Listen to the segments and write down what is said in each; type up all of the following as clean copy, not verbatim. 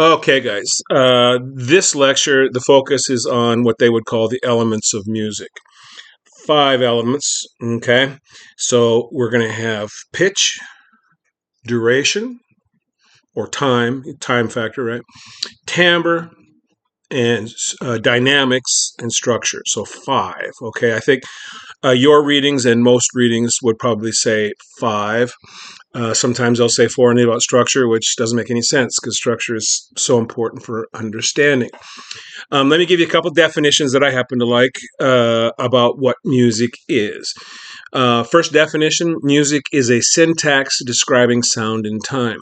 Okay, guys. This lecture, the focus is on what they would call the elements of music. Five elements. Okay. So we're going to have pitch, duration, or time factor, right? Timbre, and dynamics and structure. So five. Okay. I think your readings and most readings would probably say five. Sometimes they'll say four and eight about structure, which doesn't make any sense because structure is so important for understanding. Let me give you a couple definitions that I happen to like about what music is. First definition, music is a syntax describing sound and time.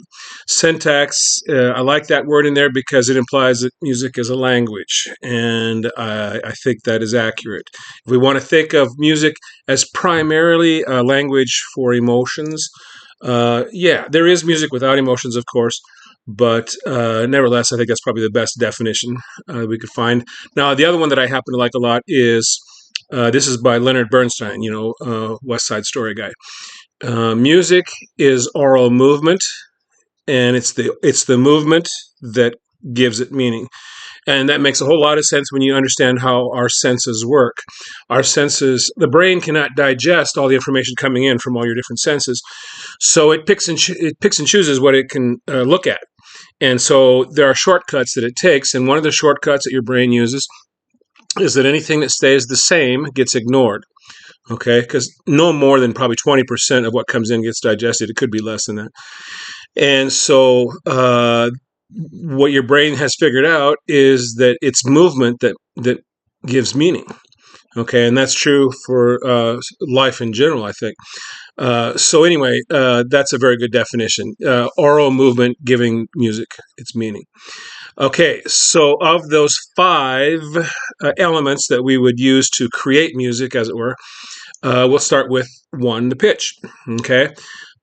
Syntax, I like that word in there because it implies that music is a language, and I think that is accurate. If we want to think of music as primarily a language for emotions, yeah, there is music without emotions, of course, but nevertheless, I think that's probably the best definition we could find. Now, the other one that I happen to like a lot is this is by Leonard Bernstein, West Side Story guy. Music is oral movement, and it's the movement that gives it meaning. And that makes a whole lot of sense when you understand how our senses work. Our senses, the brain cannot digest all the information coming in from all your different senses, so it picks and chooses what it can look at. And so there are shortcuts that it takes, and one of the shortcuts that your brain uses is that anything that stays the same gets ignored. Okay, because no more than probably 20% of what comes in gets digested. It could be less than that. And so what your brain has figured out is that it's movement that gives meaning. Okay, and that's true for life in general, I think. So anyway, that's a very good definition. Oral movement giving music its meaning. Okay, so of those five elements that we would use to create music, as it were, we'll start with one, the pitch. Okay,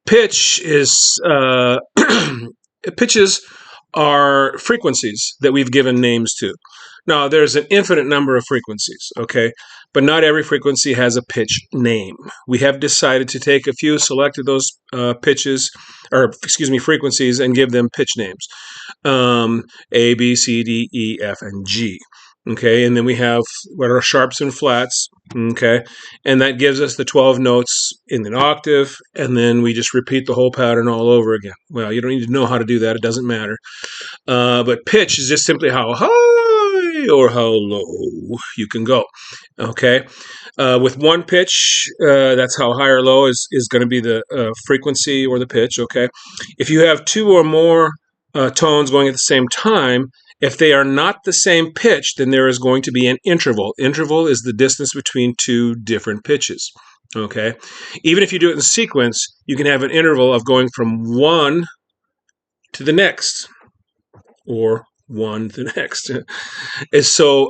pitch is pitches are frequencies that we've given names to. Now, there's an infinite number of frequencies, okay? But not every frequency has a pitch name. We have decided to take a few, selected those frequencies, and give them pitch names. A, B, C, D, E, F, and G. Okay, and then we have what are sharps and flats. Okay, and that gives us the 12 notes in an octave, and then we just repeat the whole pattern all over again. Well, you don't need to know how to do that, it doesn't matter. But pitch is just simply how high or how low you can go. Okay, with one pitch, that's how high or low is going to be the frequency or the pitch. Okay, if you have two or more tones going at the same time, if they are not the same pitch, then there is going to be an interval. Interval is the distance between two different pitches. Okay, even if you do it in sequence, you can have an interval of going from one to the next, or one to the next. And so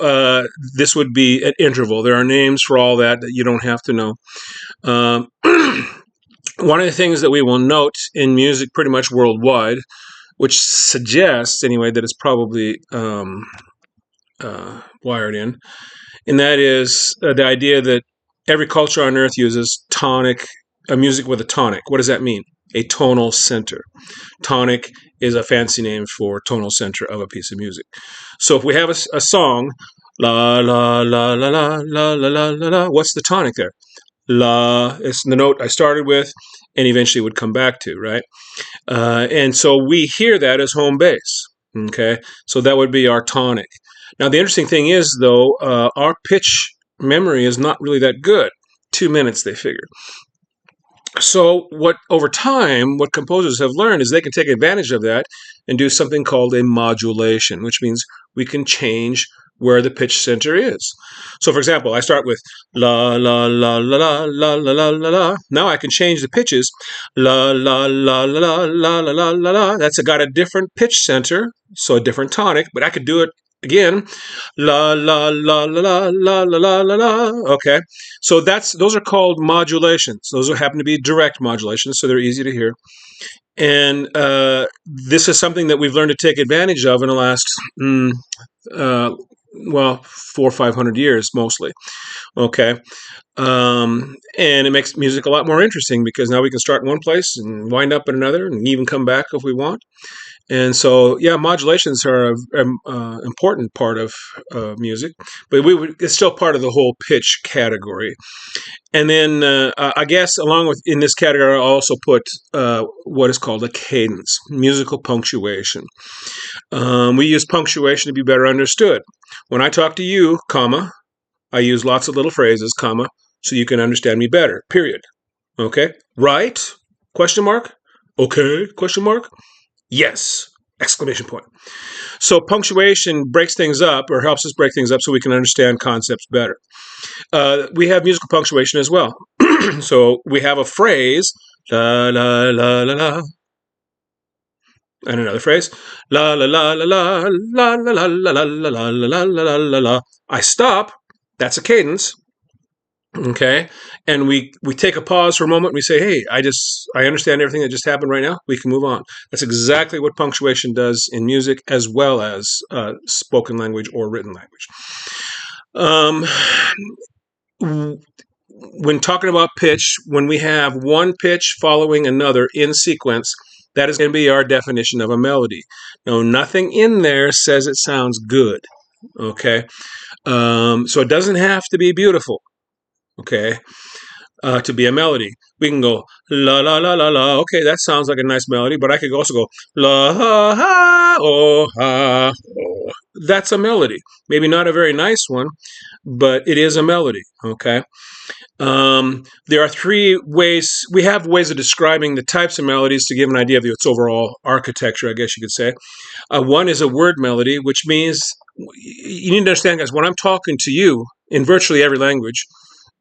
this would be an interval. There are names for all that you don't have to know. One of the things that we will note in music pretty much worldwide, which suggests anyway that it's probably wired in, and that is the idea that every culture on earth uses tonic, music with a tonic. What does that mean? A tonal center. Tonic is a fancy name for tonal center of a piece of music. So if we have a song, la la la la la la la la la la, what's the tonic there? La is the note I started with and eventually would come back to, right? And so we hear that as home base. Okay, so that would be our tonic. Now the interesting thing is, though, our pitch memory is not really that good. 2 minutes, they figure. So over time, what composers have learned is they can take advantage of that and do something called a modulation, which means we can change where the pitch center is. So, for example, I start with la la la la la la la la la la. Now I can change the pitches. La la la la la la la la la. That's got a different pitch center, so a different tonic, but I could do it again. La la la la la la la la la. Okay, so those are called modulations. Those happen to be direct modulations, so they're easy to hear. And this is something that we've learned to take advantage of in the last 400 or 500 years, mostly. Okay, And it makes music a lot more interesting because now we can start in one place and wind up in another and even come back if we want. And so, yeah, modulations are an important part of music, but it's still part of the whole pitch category. And then I guess along with in this category, I'll also put what is called a cadence, musical punctuation. We use punctuation to be better understood. When I talk to you, comma, I use lots of little phrases, comma, so you can understand me better, period. Okay? Right? Question mark? Okay? Question mark? Yes! Exclamation point. So punctuation breaks things up or helps us break things up so we can understand concepts better. We have musical punctuation as well. So we have a phrase, la la la la la, and another phrase, la la la la la la la la la la la la la la la la. I stop. That's a cadence. Okay, and we take a pause for a moment. And we say, "Hey, I understand everything that just happened right now. We can move on." That's exactly what punctuation does in music, as well as spoken language or written language. When talking about pitch, when we have one pitch following another in sequence, that is going to be our definition of a melody. Now, nothing in there says it sounds good. Okay, so it doesn't have to be beautiful. Okay. To be a melody. We can go la la la la la. Okay, that sounds like a nice melody, but I could also go la ha oh ha oh. That's a melody. Maybe not a very nice one, but it is a melody. Okay. There are three ways. We have ways of describing the types of melodies to give an idea of its overall architecture, I guess you could say. One is a word melody, which means you need to understand, guys, when I'm talking to you in virtually every language,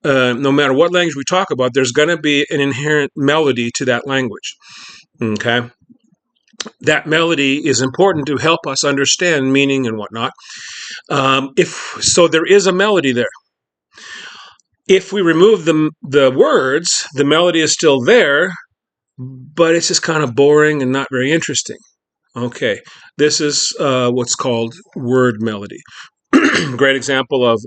no matter what language we talk about, there's going to be an inherent melody to that language. Okay? That melody is important to help us understand meaning and whatnot. So there is a melody there. If we remove the words, the melody is still there, but it's just kind of boring and not very interesting. Okay, this is what's called word melody. Great example of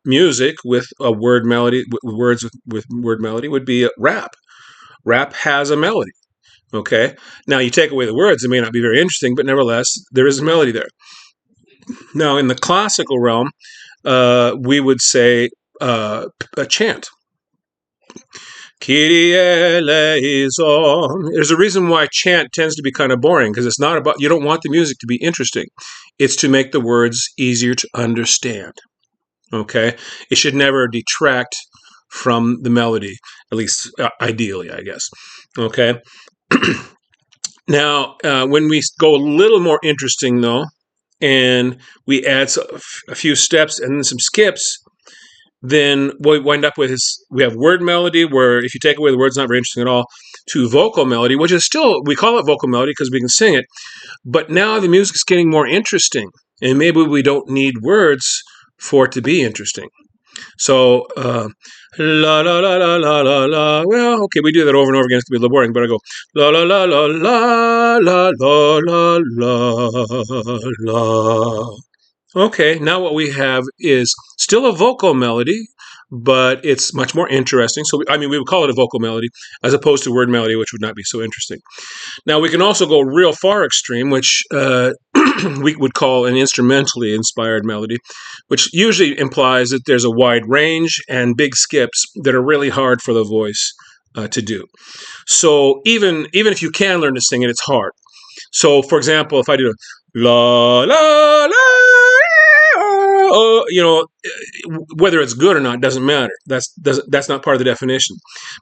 music with a word melody, words with word melody would be rap. Rap has a melody. Okay, now you take away the words, it may not be very interesting, but nevertheless, there is a melody there. Now, in the classical realm, we would say a chant. Kyrie eleison. There's a reason why chant tends to be kind of boring, because it's not about, you don't want the music to be interesting. It's to make the words easier to understand. Okay? It should never detract from the melody, at least ideally, I guess. Okay? Now, when we go a little more interesting, though, and we add a few steps and then some skips, then what we wind up with is we have word melody, where if you take away the words, not very interesting at all, to vocal melody, which is still, we call it vocal melody because we can sing it, but now the music's getting more interesting, and maybe we don't need words for it to be interesting. So, la la la la la la la. Well, okay, we do that over and over again. It's gonna be a little boring, but I go la la la la la la la la la la. Okay, now what we have is still a vocal melody, but it's much more interesting. So, we would call it a vocal melody as opposed to word melody, which would not be so interesting. Now, we can also go real far extreme, which we would call an instrumentally inspired melody, which usually implies that there's a wide range and big skips that are really hard for the voice to do. So even if you can learn to sing it, it's hard. So, for example, if I do a la la la, whether it's good or not doesn't matter. That's not part of the definition.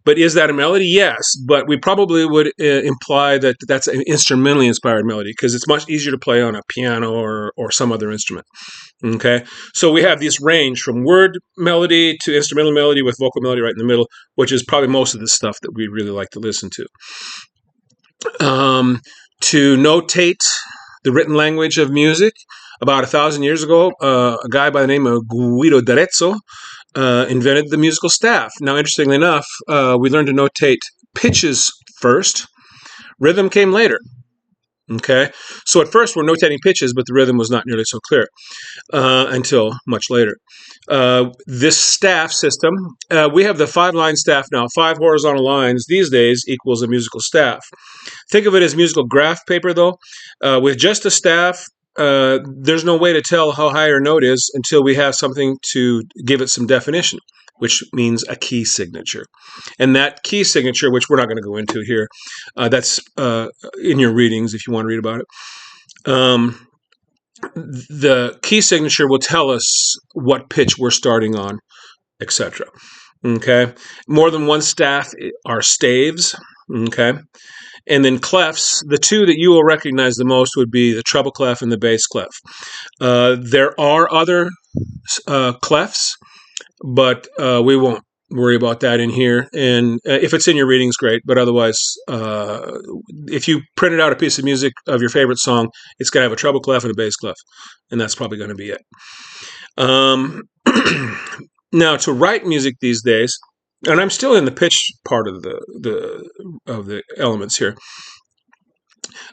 But is that a melody? Yes, but we probably would imply that that's an instrumentally inspired melody because it's much easier to play on a piano or some other instrument. Okay, so we have this range from word melody to instrumental melody with vocal melody right in the middle, which is probably most of the stuff that we really like to listen to. To notate the written language of music, about 1,000 years ago, a guy by the name of Guido d'Arezzo invented the musical staff. Now, interestingly enough, we learned to notate pitches first. Rhythm came later. Okay, so at first we're notating pitches, but the rhythm was not nearly so clear until much later. This staff system, we have the 5-line staff now. 5 horizontal lines these days equals a musical staff. Think of it as musical graph paper, though. With just a staff, there's no way to tell how high your note is until we have something to give it some definition, which means a key signature. And that key signature, which we're not going to go into here, that's in your readings if you want to read about it. The key signature will tell us what pitch we're starting on, etc. Okay. More than one staff are staves. Okay. And then clefs, the two that you will recognize the most would be the treble clef and the bass clef. There are other clefs, but we won't worry about that in here. And if it's in your readings, great. But otherwise, if you printed out a piece of music of your favorite song, it's going to have a treble clef and a bass clef. And that's probably going to be it. Now, to write music these days, and I'm still in the pitch part of the elements here.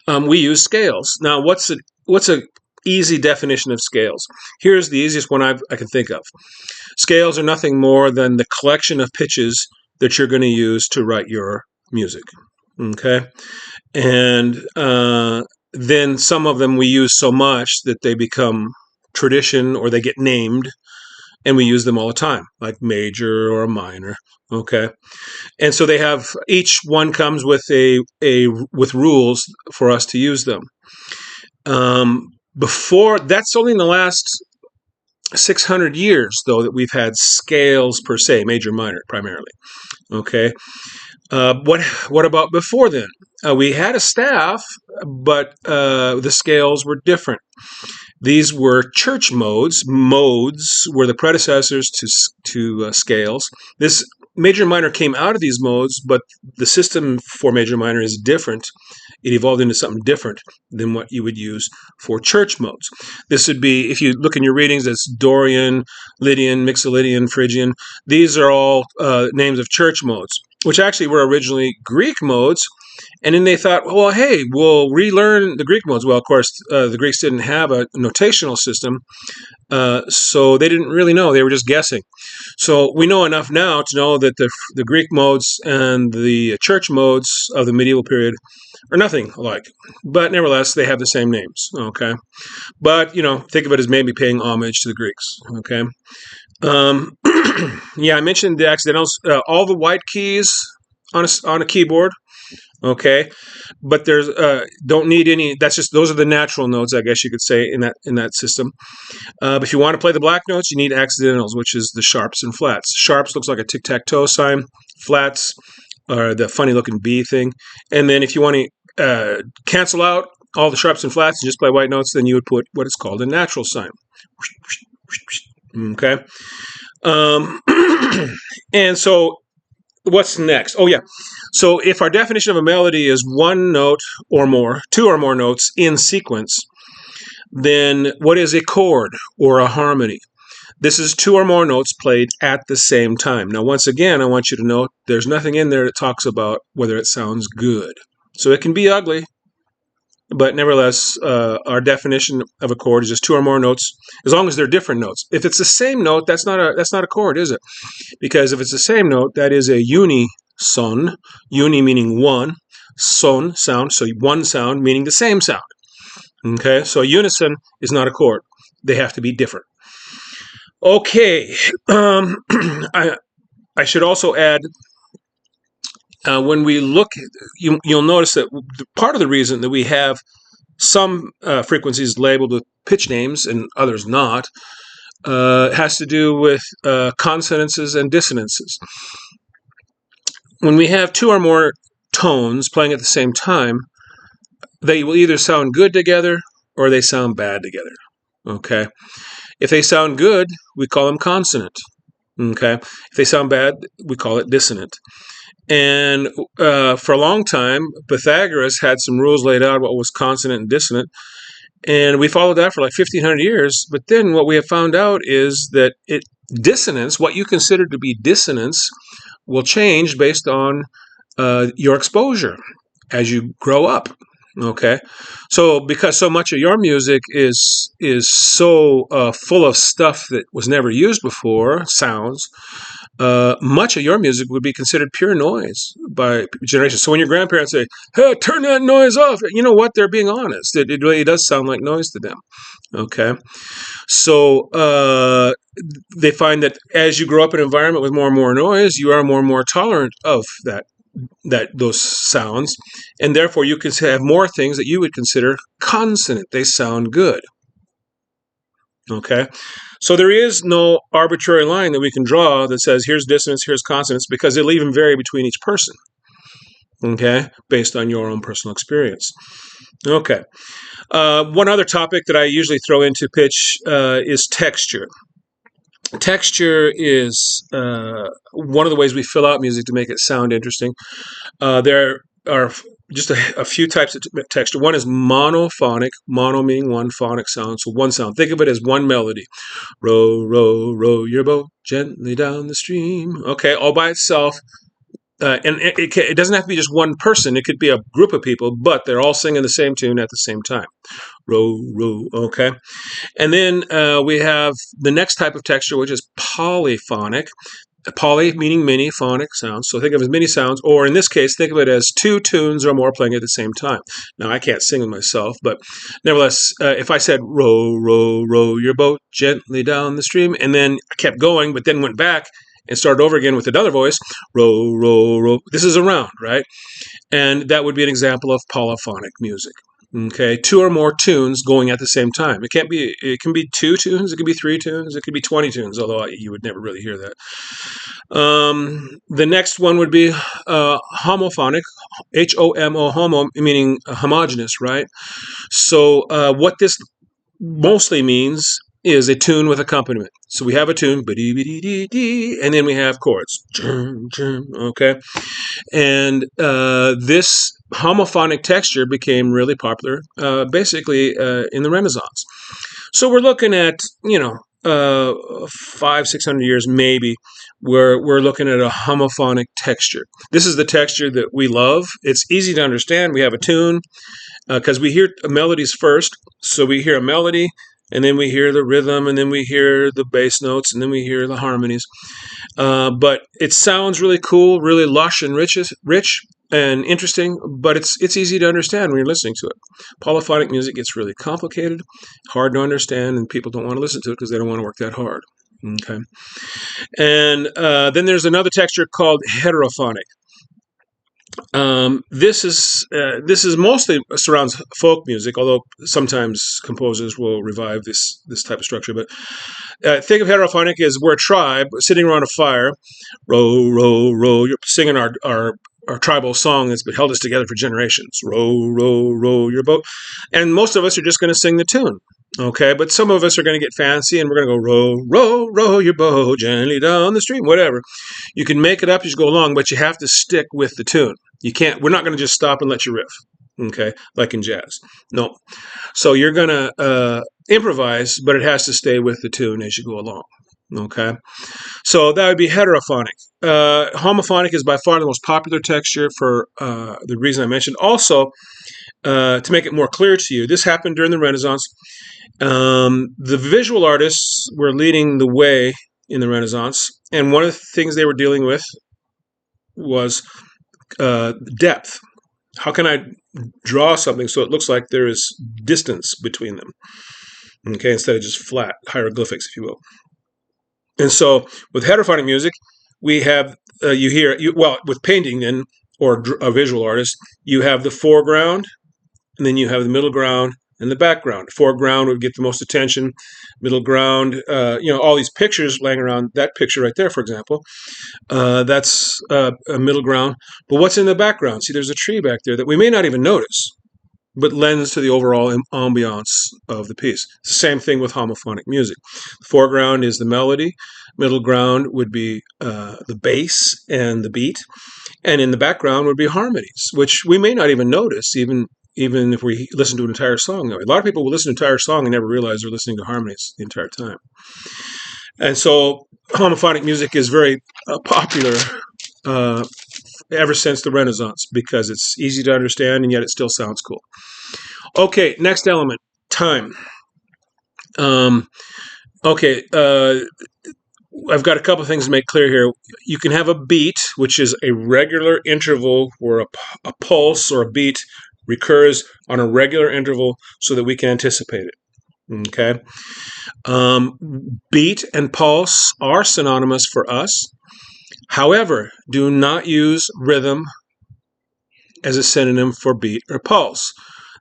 We use scales. Now, what's a easy definition of scales? Here's the easiest one I can think of. Scales are nothing more than the collection of pitches that you're going to use to write your music. Okay, and then some of them we use so much that they become tradition or they get named. And we use them all the time, like major or a minor. Okay, and so they have, each one comes with with rules for us to use them. Before, that's only in the last 600 years, though, that we've had scales per se, major, minor, primarily. Okay, what about before then? We had a staff, but the scales were different. These were church modes. Modes were the predecessors to scales. This major minor came out of these modes, but the system for major minor is different. It evolved into something different than what you would use for church modes. This would be, if you look in your readings, it's Dorian, Lydian, Mixolydian, Phrygian. These are all names of church modes, which actually were originally Greek modes. And then they thought, well, hey, we'll relearn the Greek modes. Well, of course, the Greeks didn't have a notational system, so they didn't really know. They were just guessing. So we know enough now to know that the Greek modes and the church modes of the medieval period are nothing alike. But nevertheless, they have the same names, okay? But, think of it as maybe paying homage to the Greeks, okay? Yeah, I mentioned the accidentals. All the white keys on a keyboard, okay, but there's don't need any. That's just, those are the natural notes, I guess you could say, in that system. But if you want to play the black notes, you need accidentals, which is the sharps and flats. Sharps looks like a tic-tac-toe sign. Flats are the funny-looking B thing. And then if you want to cancel out all the sharps and flats and just play white notes, then you would put what is called a natural sign. Okay. And so what's next? Oh, yeah. So if our definition of a melody is one note or more, two or more notes in sequence, then what is a chord or a harmony? This is two or more notes played at the same time. Now, once again, I want you to note there's nothing in there that talks about whether it sounds good. So it can be ugly, but nevertheless, our definition of a chord is just two or more notes, as long as they're different notes. If it's the same note, that's not a chord, is it? Because if it's the same note, that is a unison. Uni meaning one, son, sound. So one sound meaning the same sound. Okay, so unison is not a chord. They have to be different. Okay, I should also add, when we look, you'll notice that part of the reason that we have some frequencies labeled with pitch names and others not has to do with consonances and dissonances. When we have two or more tones playing at the same time, they will either sound good together or they sound bad together. Okay, if they sound good, we call them consonant. Okay, if they sound bad, we call it dissonant. And for a long time, Pythagoras had some rules laid out what was consonant and dissonant, and we followed that for like 1,500 years. But then what we have found out is that dissonance, what you consider to be dissonance, will change based on your exposure as you grow up. Okay, so because so much of your music is so full of stuff that was never used before, sounds, much of your music would be considered pure noise by generations. So when your grandparents say, "Hey, turn that noise off," you know what? They're being honest. It really does sound like noise to them. Okay, so they find that as you grow up in an environment with more and more noise, you are more and more tolerant of those sounds, and therefore you can have more things that you would consider consonant. They sound good. Okay, so there is no arbitrary line that we can draw that says here's dissonance, here's consonance, because it'll even vary between each person. Okay, based on your own personal experience. Okay, one other topic that I usually throw into pitch is texture. Texture is one of the ways we fill out music to make it sound interesting. There are just a few types of texture. One is monophonic, mono meaning one, phonic sound, so one sound. Think of it as one melody. Row, row, row your boat gently down the stream. Okay, all by itself. And it doesn't have to be just one person. It could be a group of people, but they're all singing the same tune at the same time. Row, row, okay. And then we have the next type of texture, which is polyphonic. Poly meaning many, phonic sounds. So think of it as many sounds, or in this case, think of it as two tunes or more playing at the same time. Now, I can't sing with myself, but nevertheless, if I said, row, row, row your boat gently down the stream, and then I kept going, but then went back and started over again with another voice, row, row, row. This is a round, right? And that would be an example of polyphonic music. Okay, two or more tunes going at the same time. It can't be. It can be two tunes. It can be three tunes. It could be 20 tunes. Although you would never really hear that. The next one would be homophonic, HOMO, homo meaning homogeneous, right? So what this mostly means is a tune with accompaniment. So we have a tune, and then we have chords. Okay, and this homophonic texture became really popular, basically in the Renaissance. So we're looking at 500-600 years maybe, where we're looking at a homophonic texture. This is the texture that we love. It's easy to understand. We have a tune because we hear melodies first. So we hear a melody, and then we hear the rhythm, and then we hear the bass notes, and then we hear the harmonies. But it sounds really cool, really lush and rich and interesting, but it's easy to understand when you're listening to it. Polyphonic music gets really complicated, hard to understand, and people don't want to listen to it because they don't want to work that hard. Okay, and then there's another texture called heterophonic. This is mostly surrounds folk music, although sometimes composers will revive this type of structure. But think of heterophonic as we're a tribe sitting around a fire, row, row, row. You're singing our tribal song that's been held us together for generations. Row, row, row your boat. And most of us are just going to sing the tune. Okay, but some of us are going to get fancy and we're going to go row, row, row your boat gently down the stream, whatever. You can make it up as you go along, but you have to stick with the tune. You can't, we're not going to just stop and let you riff. Okay, like in jazz. No. So you're going to improvise, but it has to stay with the tune as you go along. Okay, so that would be heterophonic. Homophonic is by far the most popular texture for the reason I mentioned. Also, to make it more clear to you, this happened during the Renaissance. The visual artists were leading the way in the Renaissance, and one of the things they were dealing with was depth. How can I draw something so it looks like there is distance between them? Okay, instead of just flat hieroglyphics, if you will. And so with heterophonic music, we have with painting then, or a visual artist, you have the foreground, and then you have the middle ground and the background. Foreground would get the most attention. Middle ground, all these pictures laying around. That picture right there, for example, that's a middle ground. But what's in the background? See, there's a tree back there that we may not even notice, but lends to the overall ambiance of the piece. It's the same thing with homophonic music. The foreground is the melody. Middle ground would be the bass and the beat. And in the background would be harmonies, which we may not even notice, even if we listen to an entire song. A lot of people will listen to an entire song and never realize they're listening to harmonies the entire time. And so homophonic music is very popular ever since the Renaissance, because it's easy to understand and yet it still sounds cool. Okay, next element, time. Okay, I've got a couple of things to make clear here. You can have a beat, which is a regular interval where a pulse or a beat recurs on a regular interval so that we can anticipate it. Okay. Beat and pulse are synonymous for us. However, do not use rhythm as a synonym for beat or pulse.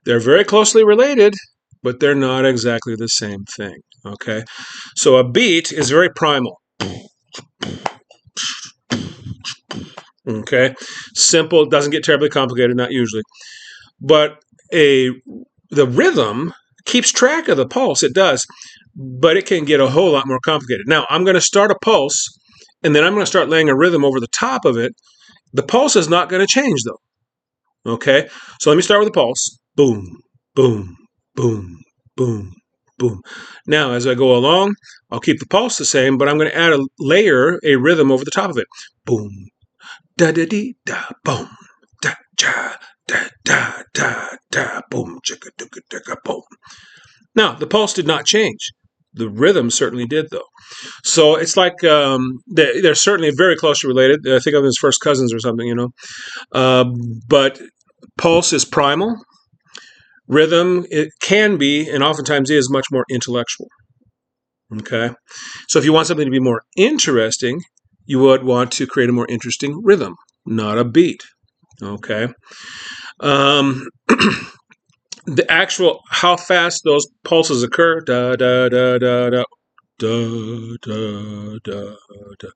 They're very closely related, but they're not exactly the same thing. Okay. So a beat is very primal. Okay. Simple, doesn't get terribly complicated, not usually. But the rhythm keeps track of the pulse. It does, but it can get a whole lot more complicated. Now, I'm going to start a pulse, and then I'm going to start laying a rhythm over the top of it. The pulse is not going to change, though. Okay? So let me start with the pulse. Boom, boom, boom, boom, boom. Now, as I go along, I'll keep the pulse the same, but I'm going to add a rhythm over the top of it. Boom, da-da-dee-da, boom, da-ja, da-da-da-da, boom, chicka-dicka-dicka, boom. Now, the pulse did not change. The rhythm certainly did, though. So it's like they're certainly very closely related. I think of them as first cousins or something, you know. But pulse is primal. Rhythm, it can be, and oftentimes is, much more intellectual. Okay? So if you want something to be more interesting, you would want to create a more interesting rhythm, not a beat. Okay? The actual, how fast those pulses occur, da da da da da, da da da da.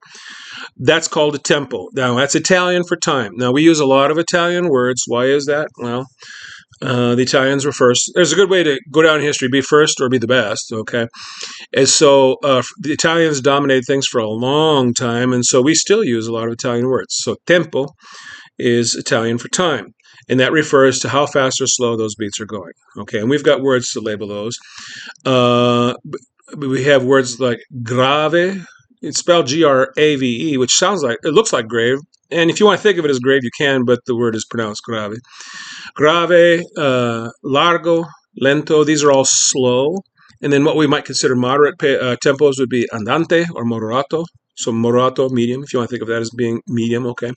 That's called a tempo. Now, that's Italian for time. Now, we use a lot of Italian words. Why is that? Well, the Italians were first. There's a good way to go down in history: be first or be the best. Okay, and so the Italians dominated things for a long time, and so we still use a lot of Italian words. So tempo is Italian for time. And that refers to how fast or slow those beats are going. Okay, and we've got words to label those. We have words like grave. It's spelled Grave, which it looks like grave. And if you want to think of it as grave, you can, but the word is pronounced grave. Grave, largo, lento. These are all slow. And then what we might consider moderate tempos would be andante or moderato. So moderato, medium, if you want to think of that as being medium, okay. And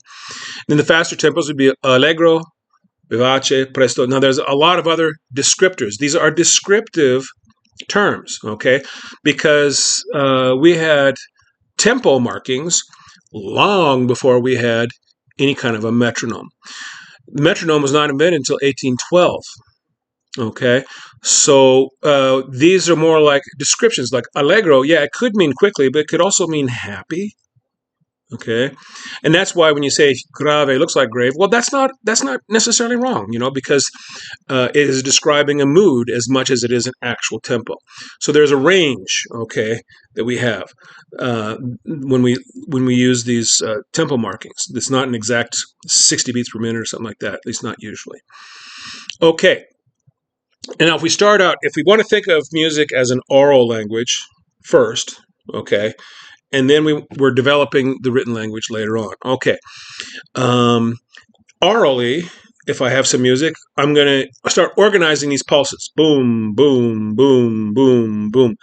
then the faster tempos would be allegro, vivace, presto. Now, there's a lot of other descriptors. These are descriptive terms, okay, because we had tempo markings long before we had any kind of a metronome. The metronome was not invented until 1812, okay? So these are more like descriptions, like allegro. Yeah, it could mean quickly, but it could also mean happy. Okay, and that's why when you say grave looks like grave, well, that's not necessarily wrong, you know, because it is describing a mood as much as it is an actual tempo. So there's a range, okay, that we have when we use these tempo markings. It's not an exact 60 beats per minute or something like that, at least not usually. Okay, and now if we want to think of music as an oral language first, okay. And then we're developing the written language later on. Okay. Orally, if I have some music, I'm going to start organizing these pulses. Boom, boom, boom, boom, boom.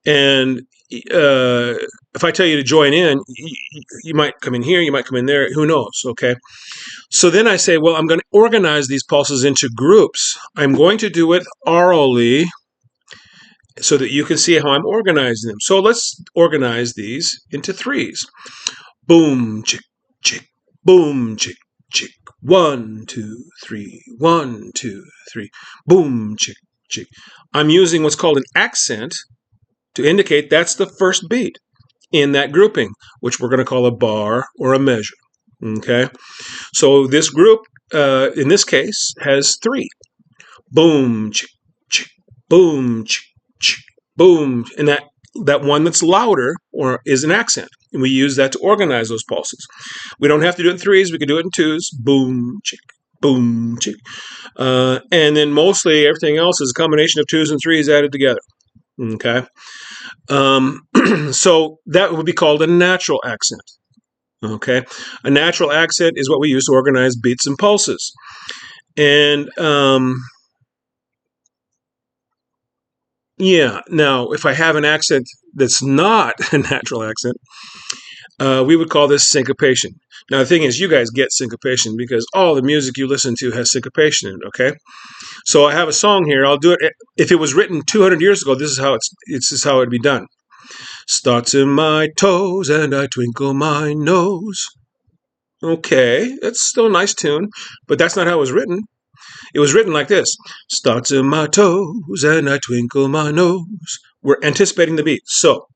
And if I tell you to join in, you might come in here, you might come in there. Who knows? Okay. So then I say, well, I'm going to organize these pulses into groups. I'm going to do it orally, so that you can see how I'm organizing them. So let's organize these into threes. Boom, chick, chick, boom, chick, chick. 1, 2, 3, 1, 2, 3. Boom, chick, chick. I'm using what's called an accent to indicate that's the first beat in that grouping, which we're going to call a bar or a measure. Okay? So this group, in this case, has 3. Boom, chick, chick, boom, chick, boom, and that one that's louder or is an accent, and we use that to organize those pulses. We don't have to do it in threes; we can do it in twos. Boom, chick, boom, chick, and then mostly everything else is a combination of twos and threes added together. Okay, so that would be called a natural accent. Okay, a natural accent is what we use to organize beats and pulses. And yeah, now if I have an accent that's not a natural accent, we would call this syncopation. Now the thing is, you guys get syncopation because all the music you listen to has syncopation in it. Okay, so I have a song here. I'll do it. If it was written 200 years ago, this is how it'd be done. Starts in my toes and I twinkle my nose. Okay, that's still a nice tune, but that's not how it was written. It was written like this. Starts in my toes and I twinkle my nose. We're anticipating the beat. So,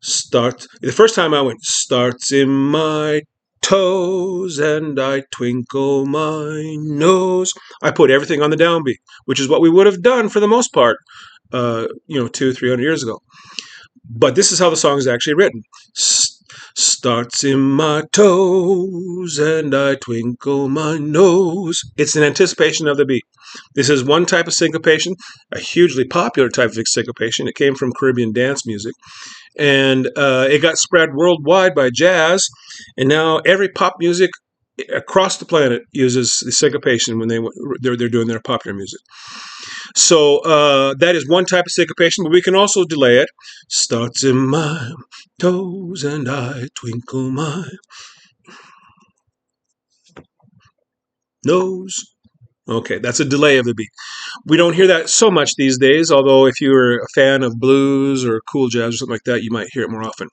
the first time I went, starts in my toes and I twinkle my nose. I put everything on the downbeat, which is what we would have done for the most part, 200-300 years ago. But this is how the song is actually written. Starts in my toes and I twinkle my nose. It's an anticipation of the beat. This is one type of syncopation, a hugely popular type of syncopation. It came from Caribbean dance music, and it got spread worldwide by jazz. And now every pop music across the planet uses the syncopation when they're doing their popular music. So that is one type of syncopation, but we can also delay it. Starts in my toes and I twinkle my nose. Okay, that's a delay of the beat. We don't hear that so much these days, although if you're a fan of blues or cool jazz or something like that, you might hear it more often.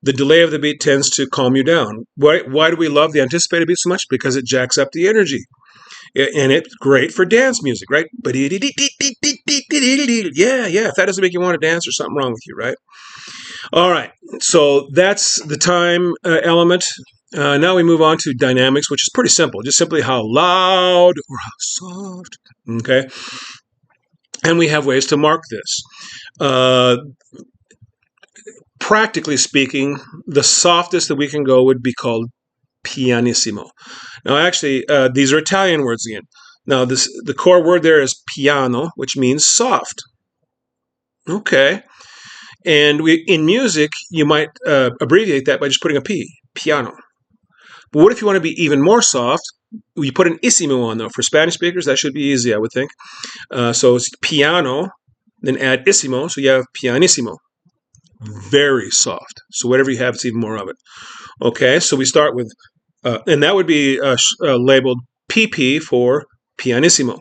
The delay of the beat tends to calm you down. Why do we love the anticipated beat so much? Because it jacks up the energy. And it's great for dance music, right? Yeah, if that doesn't make you want to dance, there's something wrong with you, right? All right, so that's the time element. Now we move on to dynamics, which is pretty simple, just simply how loud or how soft, okay? And we have ways to mark this. Practically speaking, the softest that we can go would be called pianissimo. Now, actually, these are Italian words again. Now, the core word there is piano, which means soft. Okay. And in music, you might abbreviate that by just putting a P, piano. But what if you want to be even more soft? You put an issimo on, though. For Spanish speakers, that should be easy, I would think. So it's piano, then add issimo, so you have pianissimo. Very soft. So whatever you have, it's even more of it. Okay, so we start with, and that would be labeled PP for pianissimo.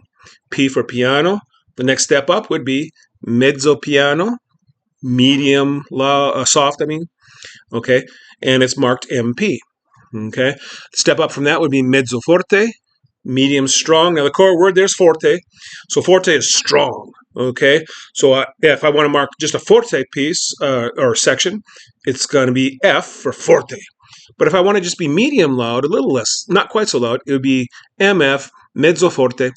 P for piano. The next step up would be mezzo piano, medium soft, okay, and it's marked MP. Okay, step up from that would be mezzo forte, medium strong. Now the core word there's forte, so forte is strong. Okay, so if I want to mark just a forte piece or section, it's going to be F for forte. But if I want to just be medium loud, a little less, not quite so loud, it would be MF, mezzo forte,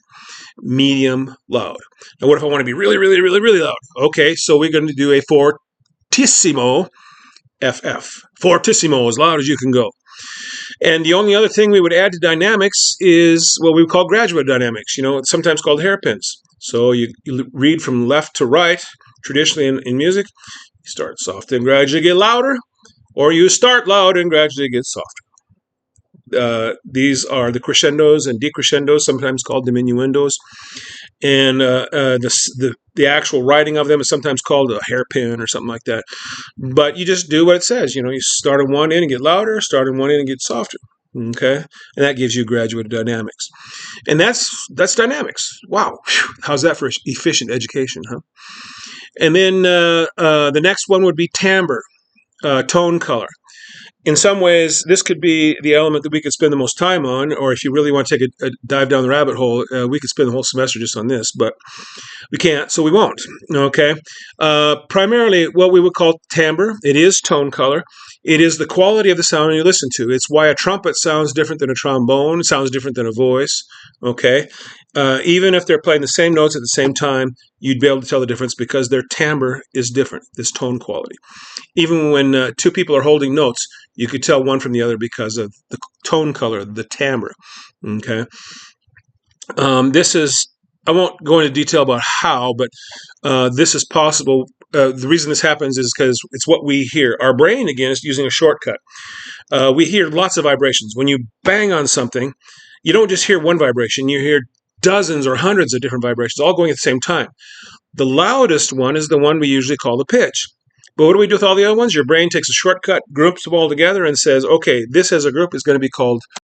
medium loud. Now what if I want to be really, really, really, really loud? Okay, so we're going to do a fortissimo, FF. Fortissimo, as loud as you can go. And the only other thing we would add to dynamics is what we would call graduate dynamics. It's sometimes called hairpins. So you read from left to right, traditionally in music. You start soft and gradually get louder, or you start loud and gradually get softer. These are the crescendos and decrescendos, sometimes called diminuendos. And the actual writing of them is sometimes called a hairpin or something like that. But you just do what it says. You start on one end and get louder, start on one end and get softer. Okay? And that gives you graduate dynamics. And that's dynamics. Wow. How's that for efficient education, huh? And then the next one would be timbre, tone color. In some ways, this could be the element that we could spend the most time on, or if you really want to take a dive down the rabbit hole, we could spend the whole semester just on this, but we can't, so we won't. Okay. Primarily, what we would call timbre. It is tone color. It is the quality of the sound you listen to. It's why a trumpet sounds different than a trombone. It sounds different than a voice. Okay. Even if they're playing the same notes at the same time, you'd be able to tell the difference because their timbre is different, this tone quality. Even when two people are holding notes, you could tell one from the other because of the tone color, the timbre. Okay. I won't go into detail about how, but this is possible the reason this happens is because it's what we hear. Our brain, again, is using a shortcut. We hear lots of vibrations. When you bang on something, you don't just hear one vibration. You hear dozens or hundreds of different vibrations all going at the same time. The loudest one is the one we usually call the pitch. But what do we do with all the other ones? Your brain takes a shortcut, groups them all together, and says, okay, this as a group is going to be called